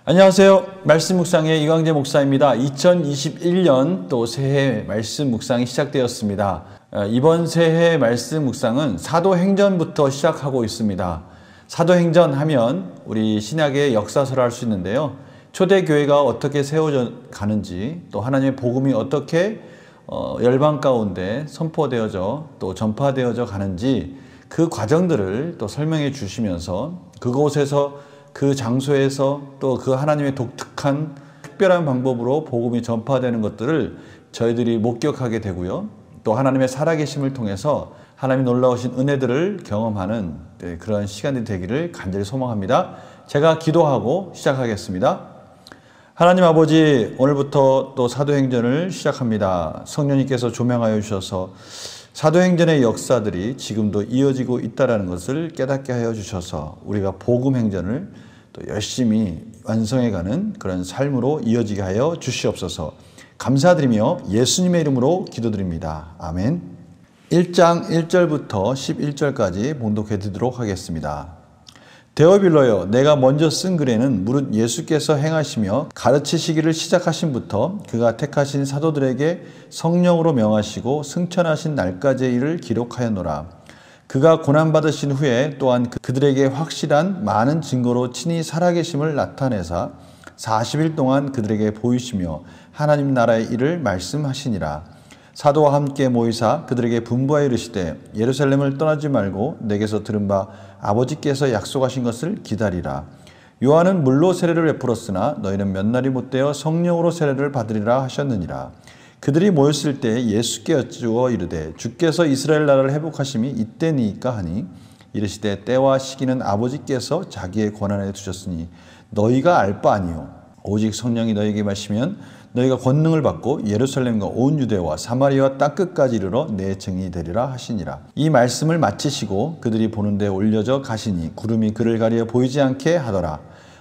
안녕하세요. 말씀 묵상의 이광재 목사입니다. 2021년 또 새해 말씀 묵상이 시작되었습니다. 이번 새해 말씀 묵상은 사도행전부터 시작하고 있습니다. 사도행전 하면 우리 신약의 역사서를 할 수 있는데요. 초대교회가 어떻게 세워져 가는지, 또 하나님의 복음이 어떻게 열방 가운데 선포되어져 또 전파되어져 가는지 그 과정들을 또 설명해 주시면서 그곳에서 그 장소에서 또 그 하나님의 독특한 특별한 방법으로 복음이 전파되는 것들을 저희들이 목격하게 되고요. 또 하나님의 살아계심을 통해서 하나님의 놀라우신 은혜들을 경험하는 그런 시간이 되기를 간절히 소망합니다. 제가 기도하고 시작하겠습니다. 하나님 아버지, 오늘부터 또 사도행전을 시작합니다. 성령님께서 조명하여 주셔서 사도행전의 역사들이 지금도 이어지고 있다는 것을 깨닫게 하여 주셔서 우리가 복음행전을 또 열심히 완성해가는 그런 삶으로 이어지게 하여 주시옵소서. 감사드리며 예수님의 이름으로 기도드립니다. 아멘. 1장 1절부터 11절까지 봉독해 드리도록 하겠습니다. 데오빌로여, 내가 먼저 쓴 글에는 무릇 예수께서 행하시며 가르치시기를 시작하신부터 그가 택하신 사도들에게 성령으로 명하시고 승천하신 날까지의 일을 기록하였노라. 그가 고난받으신 후에 또한 그들에게 확실한 많은 증거로 친히 살아계심을 나타내사 40일 동안 그들에게 보이시며 하나님 나라의 일을 말씀하시니라. 사도와 함께 모이사 그들에게 분부하여 이르시되 예루살렘을 떠나지 말고 내게서 들은 바 아버지께서 약속하신 것을 기다리라. 요한은 물로 세례를 베풀었으나 너희는 몇 날이 못되어 성령으로 세례를 받으리라 하셨느니라. 그들이 모였을 때 예수께 여쭈어 이르되 주께서 이스라엘 나라를 회복하심이 이때니까 하니 이르시되 때와 시기는 아버지께서 자기의 권한에 두셨으니 너희가 알 바 아니요 오직 성령이 너희에게 마시면 너희가 권능을 받고 예루살렘과 온 유대와 사마리아와 땅끝까지 이르러 내 증인이 되리라 하시니라. 이 말씀을 마치시고 그들이 보는 데 올려져 가시니 구름이 그를 가리어 보이지 않게 하더라.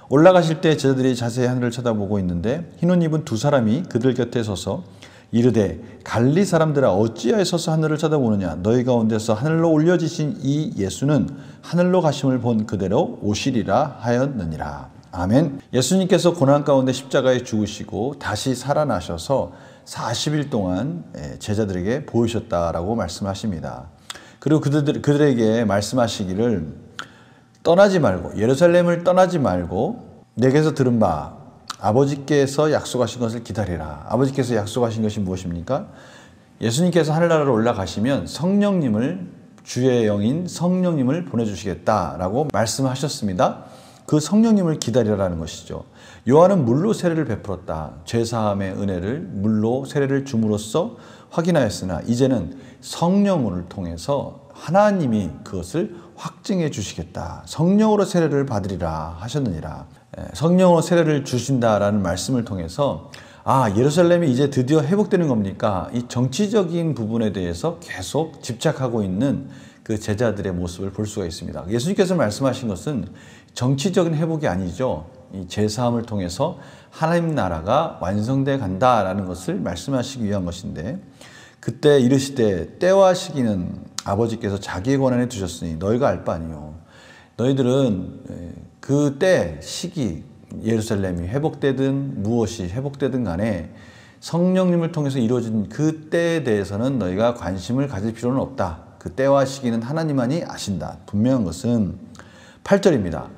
올라가실 때 제자들이 자세히 하늘을 쳐다보고 있는데 흰 옷 입은 두 사람이 그들 곁에 서서 이르되 갈릴리 사람들아 어찌하여 서서 하늘을 쳐다보느냐. 너희 가운데서 하늘로 올려지신 이 예수는 하늘로 가심을 본 그대로 오시리라 하였느니라. 아멘. 예수님께서 고난 가운데 십자가에 죽으시고 다시 살아나셔서 40일 동안 제자들에게 보이셨다라고 말씀하십니다. 그리고 그들에게 말씀하시기를 떠나지 말고 예루살렘을 떠나지 말고 내게서 들은 바 아버지께서 약속하신 것을 기다리라. 아버지께서 약속하신 것이 무엇입니까? 예수님께서 하늘나라로 올라가시면 성령님을 주의 영인 성령님을 보내주시겠다라고 말씀하셨습니다. 그 성령님을 기다리라는 것이죠. 요한은 물로 세례를 베풀었다. 죄사함의 은혜를 물로 세례를 줌으로써 확인하였으나 이제는 성령을 통해서 하나님이 그것을 확증해 주시겠다. 성령으로 세례를 받으리라 하셨느니라. 성령으로 세례를 주신다라는 말씀을 통해서 예루살렘이 이제 드디어 회복되는 겁니까? 이 정치적인 부분에 대해서 계속 집착하고 있는 그 제자들의 모습을 볼 수가 있습니다. 예수님께서 말씀하신 것은 정치적인 회복이 아니죠. 이 제사함을 통해서 하나님 나라가 완성돼 간다라는 것을 말씀하시기 위한 것인데 그때 이르시되 때와 시기는 아버지께서 자기의 권한에 두셨으니 너희가 알 바 아니요. 너희들은 그 때 시기 예루살렘이 회복되든 무엇이 회복되든 간에 성령님을 통해서 이루어진 그 때에 대해서는 너희가 관심을 가질 필요는 없다. 그 때와 시기는 하나님만이 아신다. 분명한 것은 8절입니다.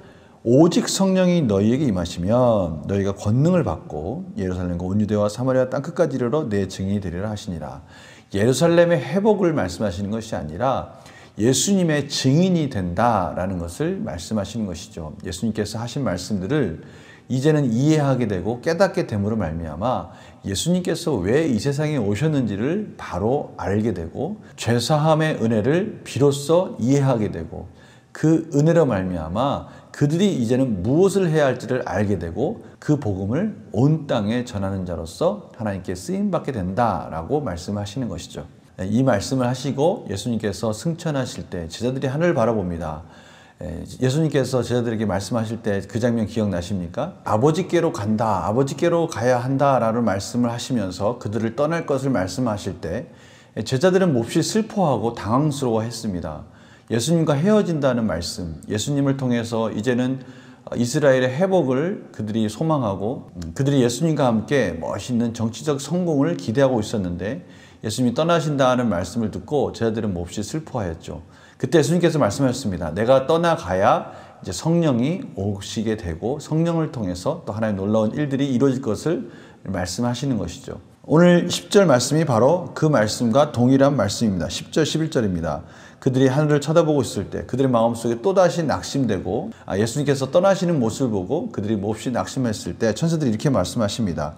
오직 성령이 너희에게 임하시면 너희가 권능을 받고 예루살렘과 온 유대와 사마리아 땅끝까지 이르러 내 증인이 되리라 하시니라. 예루살렘의 회복을 말씀하시는 것이 아니라 예수님의 증인이 된다라는 것을 말씀하시는 것이죠. 예수님께서 하신 말씀들을 이제는 이해하게 되고 깨닫게 됨으로 말미암아 예수님께서 왜 이 세상에 오셨는지를 바로 알게 되고 죄사함의 은혜를 비로소 이해하게 되고 그 은혜로 말미암아 그들이 이제는 무엇을 해야 할지를 알게 되고 그 복음을 온 땅에 전하는 자로서 하나님께 쓰임받게 된다라고 말씀하시는 것이죠. 이 말씀을 하시고 예수님께서 승천하실 때 제자들이 하늘을 바라봅니다. 예수님께서 제자들에게 말씀하실 때 그 장면 기억나십니까? 아버지께로 간다, 아버지께로 가야 한다라는 말씀을 하시면서 그들을 떠날 것을 말씀하실 때 제자들은 몹시 슬퍼하고 당황스러워했습니다. 예수님과 헤어진다는 말씀, 예수님을 통해서 이제는 이스라엘의 회복을 그들이 소망하고 그들이 예수님과 함께 멋있는 정치적 성공을 기대하고 있었는데 예수님이 떠나신다는 말씀을 듣고 제자들은 몹시 슬퍼하였죠. 그때 예수님께서 말씀하셨습니다. 내가 떠나가야 이제 성령이 오시게 되고 성령을 통해서 또 하나의 놀라운 일들이 이루어질 것을 말씀하시는 것이죠. 오늘 10절 말씀이 바로 그 말씀과 동일한 말씀입니다. 10절 11절입니다. 그들이 하늘을 쳐다보고 있을 때 그들의 마음속에 또다시 낙심되고 예수님께서 떠나시는 모습을 보고 그들이 몹시 낙심했을 때 천사들이 이렇게 말씀하십니다.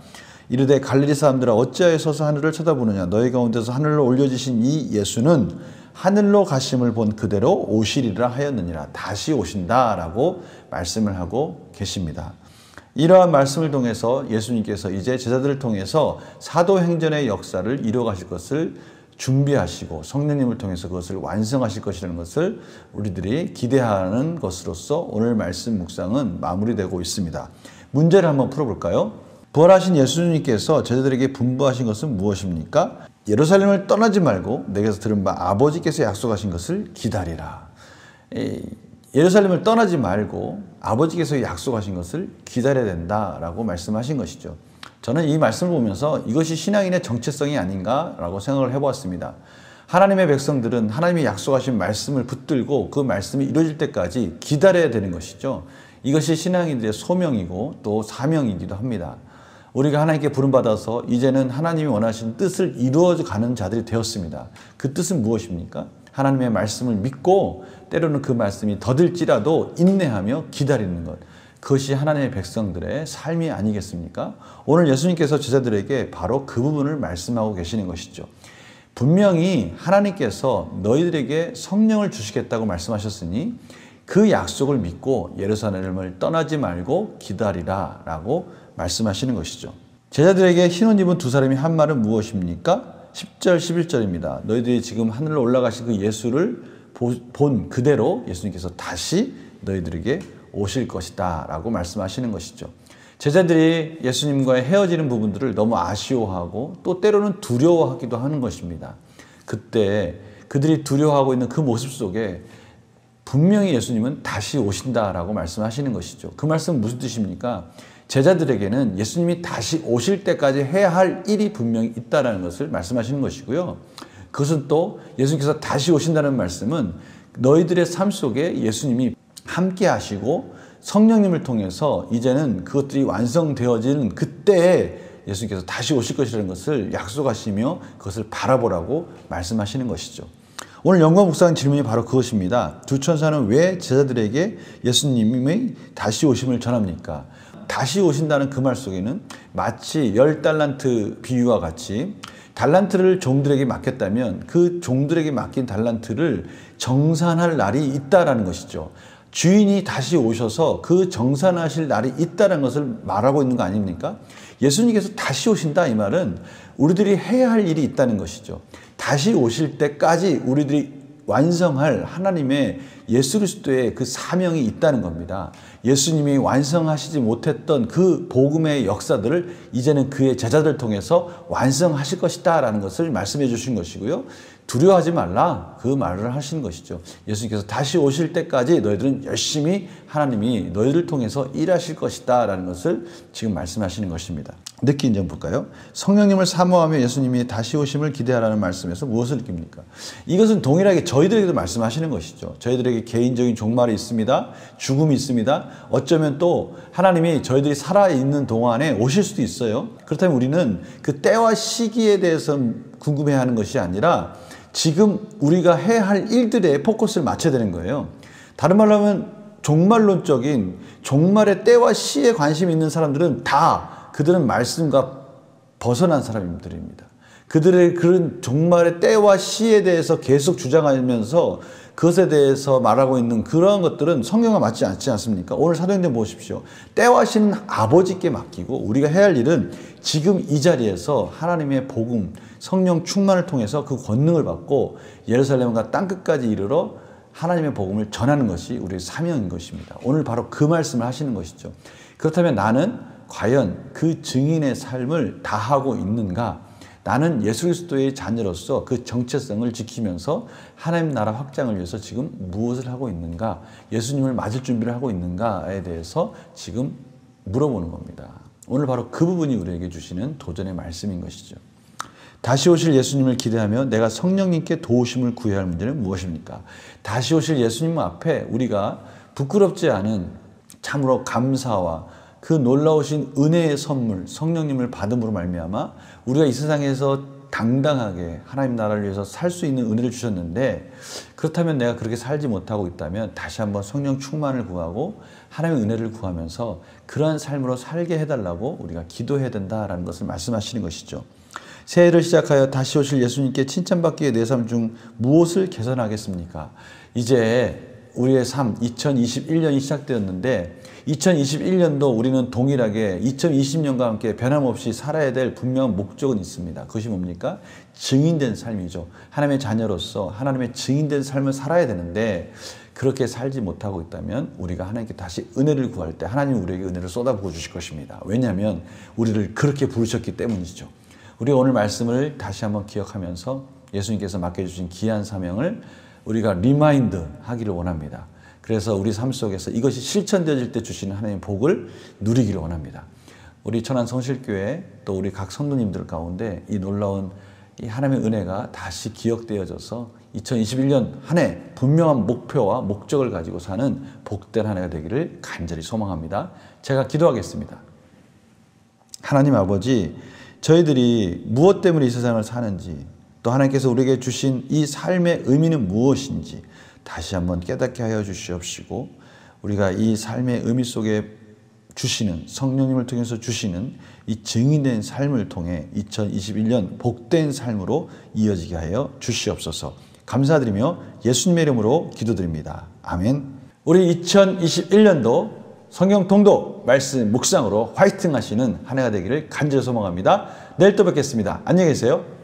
이르되 갈릴리 사람들아 어찌하여 서서 하늘을 쳐다보느냐 너희 가운데서 하늘로 올려지신 이 예수는 하늘로 가심을 본 그대로 오시리라 하였느니라. 다시 오신다라고 말씀을 하고 계십니다. 이러한 말씀을 통해서 예수님께서 이제 제자들을 통해서 사도행전의 역사를 이루어가실 것을 준비하시고 성령님을 통해서 그것을 완성하실 것이라는 것을 우리들이 기대하는 것으로서 오늘 말씀 묵상은 마무리되고 있습니다. 문제를 한번 풀어볼까요? 부활하신 예수님께서 제자들에게 분부하신 것은 무엇입니까? 예루살렘을 떠나지 말고 내게서 들은 바 아버지께서 약속하신 것을 기다리라. 예루살렘을 떠나지 말고 아버지께서 약속하신 것을 기다려야 된다라고 말씀하신 것이죠. 저는 이 말씀을 보면서 이것이 신앙인의 정체성이 아닌가라고 생각을 해보았습니다. 하나님의 백성들은 하나님이 약속하신 말씀을 붙들고 그 말씀이 이루어질 때까지 기다려야 되는 것이죠. 이것이 신앙인들의 소명이고 또 사명이기도 합니다. 우리가 하나님께 부름받아서 이제는 하나님이 원하신 뜻을 이루어가는 자들이 되었습니다. 그 뜻은 무엇입니까? 하나님의 말씀을 믿고 때로는 그 말씀이 더딜지라도 인내하며 기다리는 것. 그것이 하나님의 백성들의 삶이 아니겠습니까? 오늘 예수님께서 제자들에게 바로 그 부분을 말씀하고 계시는 것이죠. 분명히 하나님께서 너희들에게 성령을 주시겠다고 말씀하셨으니 그 약속을 믿고 예루살렘을 떠나지 말고 기다리라 라고 말씀하시는 것이죠. 제자들에게 흰 옷 입은 두 사람이 한 말은 무엇입니까? 10절 11절입니다. 너희들이 지금 하늘로 올라가신 그 예수를 본 그대로 예수님께서 다시 너희들에게 오실 것이다 라고 말씀하시는 것이죠. 제자들이 예수님과의 헤어지는 부분들을 너무 아쉬워하고 또 때로는 두려워하기도 하는 것입니다. 그때 그들이 두려워하고 있는 그 모습 속에 분명히 예수님은 다시 오신다라고 말씀하시는 것이죠. 그 말씀은 무슨 뜻입니까? 제자들에게는 예수님이 다시 오실 때까지 해야 할 일이 분명히 있다는 것을 말씀하시는 것이고요. 그것은 또 예수님께서 다시 오신다는 말씀은 너희들의 삶 속에 예수님이 함께 하시고 성령님을 통해서 이제는 그것들이 완성되어지는 그때에 예수님께서 다시 오실 것이라는 것을 약속하시며 그것을 바라보라고 말씀하시는 것이죠. 오늘 영과 묵상 질문이 바로 그것입니다. 두 천사는 왜 제자들에게 예수님의 다시 오심을 전합니까? 다시 오신다는 그 말 속에는 마치 10달란트 비유와 같이 달란트를 종들에게 맡겼다면 그 종들에게 맡긴 달란트를 정산할 날이 있다라는 것이죠. 주인이 다시 오셔서 그 정산하실 날이 있다는 것을 말하고 있는 거 아닙니까? 예수님께서 다시 오신다 이 말은 우리들이 해야 할 일이 있다는 것이죠. 다시 오실 때까지 우리들이 완성할 하나님의 예수 그리스도의 그 사명이 있다는 겁니다. 예수님이 완성하시지 못했던 그 복음의 역사들을 이제는 그의 제자들 통해서 완성하실 것이다 라는 것을 말씀해 주신 것이고요. 두려워하지 말라 그 말을 하신 것이죠. 예수님께서 다시 오실 때까지 너희들은 열심히 하나님이 너희를 통해서 일하실 것이다 라는 것을 지금 말씀하시는 것입니다. 느낀 점 볼까요? 성령님을 사모하며 예수님이 다시 오심을 기대하라는 말씀에서 무엇을 느낍니까? 이것은 동일하게 저희들에게도 말씀하시는 것이죠. 저희들에게 개인적인 종말이 있습니다. 죽음이 있습니다. 어쩌면 또 하나님이 저희들이 살아있는 동안에 오실 수도 있어요. 그렇다면 우리는 그 때와 시기에 대해서 궁금해하는 것이 아니라 지금 우리가 해야 할 일들에 포커스를 맞춰야 되는 거예요. 다른 말로 하면 종말론적인 종말의 때와 시에 관심이 있는 사람들은 다 그들은 말씀과 벗어난 사람들입니다. 그들의 그런 종말의 때와 시에 대해서 계속 주장하면서 그것에 대해서 말하고 있는 그러한 것들은 성경과 맞지 않지 않습니까? 오늘 사도행전 보십시오. 때와 시는 아버지께 맡기고 우리가 해야 할 일은 지금 이 자리에서 하나님의 복음, 성령 충만을 통해서 그 권능을 받고 예루살렘과 땅끝까지 이르러 하나님의 복음을 전하는 것이 우리의 사명인 것입니다. 오늘 바로 그 말씀을 하시는 것이죠. 그렇다면 나는 과연 그 증인의 삶을 다하고 있는가? 나는 예수 그리스도의 자녀로서 그 정체성을 지키면서 하나님 나라 확장을 위해서 지금 무엇을 하고 있는가, 예수님을 맞을 준비를 하고 있는가에 대해서 지금 물어보는 겁니다. 오늘 바로 그 부분이 우리에게 주시는 도전의 말씀인 것이죠. 다시 오실 예수님을 기대하며 내가 성령님께 도우심을 구해야 할 문제는 무엇입니까? 다시 오실 예수님 앞에 우리가 부끄럽지 않은 참으로 감사와 그 놀라우신 은혜의 선물 성령님을 받음으로 말미암아 우리가 이 세상에서 당당하게 하나님 나라를 위해서 살 수 있는 은혜를 주셨는데, 그렇다면 내가 그렇게 살지 못하고 있다면 다시 한번 성령 충만을 구하고 하나님의 은혜를 구하면서 그러한 삶으로 살게 해달라고 우리가 기도해야 된다라는 것을 말씀하시는 것이죠. 새해를 시작하여 다시 오실 예수님께 칭찬받기 위해 내 삶 중 무엇을 개선하겠습니까? 이제 우리의 삶 2021년이 시작되었는데 2021년도 우리는 동일하게 2020년과 함께 변함없이 살아야 될 분명한 목적은 있습니다. 그것이 뭡니까? 증인된 삶이죠. 하나님의 자녀로서 하나님의 증인된 삶을 살아야 되는데, 그렇게 살지 못하고 있다면 우리가 하나님께 다시 은혜를 구할 때 하나님이 우리에게 은혜를 쏟아부어 주실 것입니다. 왜냐하면 우리를 그렇게 부르셨기 때문이죠. 우리가 오늘 말씀을 다시 한번 기억하면서 예수님께서 맡겨주신 귀한 사명을 우리가 리마인드 하기를 원합니다. 그래서 우리 삶 속에서 이것이 실천되어질 때 주시는 하나님의 복을 누리기를 원합니다. 우리 천안 성실교회 또 우리 각 성도님들 가운데 이 놀라운 이 하나님의 은혜가 다시 기억되어져서 2021년 한 해 분명한 목표와 목적을 가지고 사는 복된 한 해가 되기를 간절히 소망합니다. 제가 기도하겠습니다. 하나님 아버지, 저희들이 무엇 때문에 이 세상을 사는지, 또 하나님께서 우리에게 주신 이 삶의 의미는 무엇인지 다시 한번 깨닫게 하여 주시옵시고, 우리가 이 삶의 의미 속에 주시는 성령님을 통해서 주시는 이 증인된 삶을 통해 2021년 복된 삶으로 이어지게 하여 주시옵소서. 감사드리며 예수님의 이름으로 기도드립니다. 아멘. 우리 2021년도 성경 통독 말씀 묵상으로 화이팅 하시는 한 해가 되기를 간절히 소망합니다. 내일 또 뵙겠습니다. 안녕히 계세요.